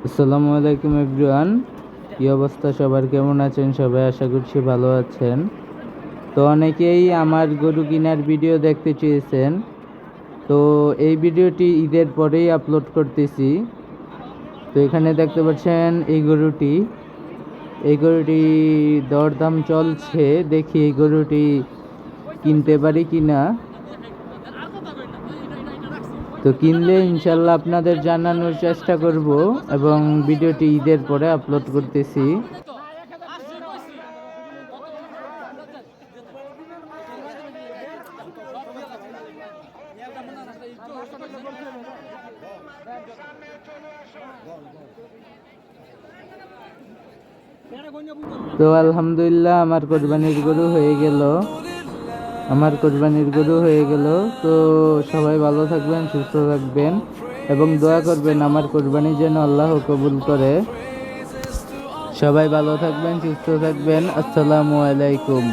আসসালামু আলাইকুম এভরিওয়ান। কি অবস্থা সবার, কেমন আছেন সবাই? আশা করছি ভালো আছেন। তো অনেকেই আমার গরু কেনার ভিডিও দেখতে চেয়েছেন, তো এই ভিডিওটি ঈদের পরেই আপলোড করতেছি। তো এখানে দেখতে পাচ্ছেন এই গরুটি দরদাম চলছে, দেখি এই গরুটি কিনতে পারি কিনা। তো কিনলে ইনশাল্লাহ আপনাদের জানানোর চেষ্টা করব এবং ভিডিওটি ঈদের পরে আপলোড করতেছি। তো আলহামদুলিল্লাহ আমার কোরবানির গরু হয়ে গেল। তো সবাই ভালো থাকবেন, সুস্থ থাকবেন এবং দোয়া করবেন আমার কোরবানি যেন আল্লাহ কবুল করে। সবাই ভালো থাকবেন, সুস্থ থাকবেন। আসসালামু আলাইকুম।